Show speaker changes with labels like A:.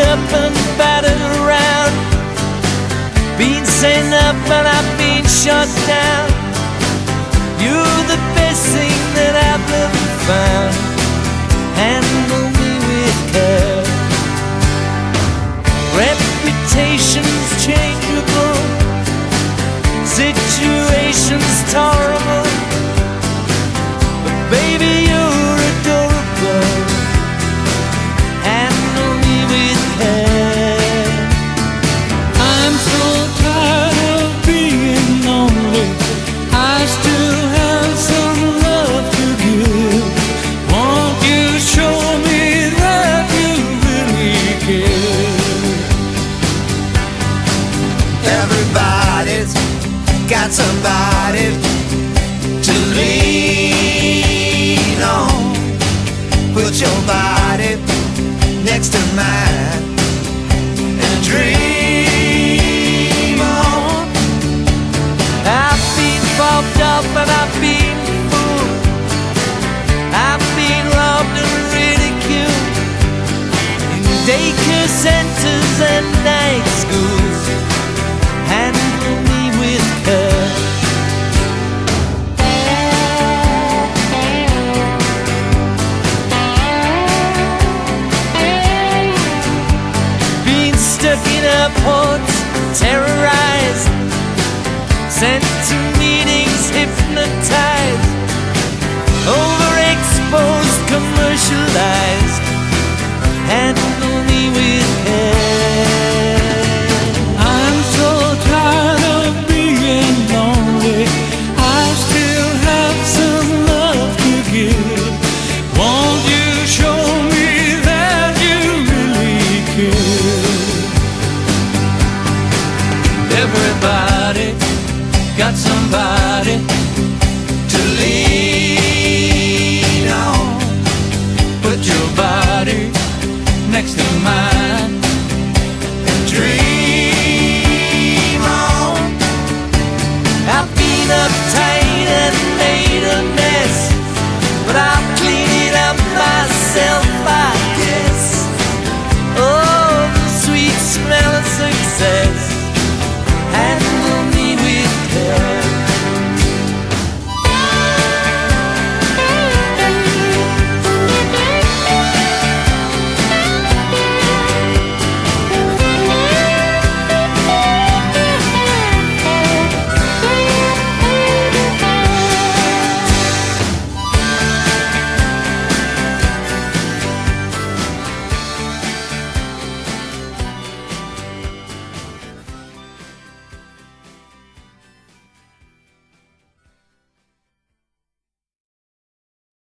A: up and battered around, been sent up and I've been shot down. You're the best thing that I've ever found. Handle me with care. Reputation's changeable, situation's tolerable, but baby you're adorable. Handle me with care.
B: I'm so tired of being lonely, I still have some love to give. Won't you show me that you really care?
C: Everybody's got somebody to lean on. Put your body next to mine and dream on.
A: I've been bobbed up and I've been fooled, I've been robbed and ridiculed in daycare centers and night schools. Handle me with care. Been stuck in airports, terrorized, sent to meetings, hypnotized, overexposed, commercialized. Handle me with care.
B: I'm so tired of being lonely, I still have some love to give. Won't you show me that you really care? Everybody got somebody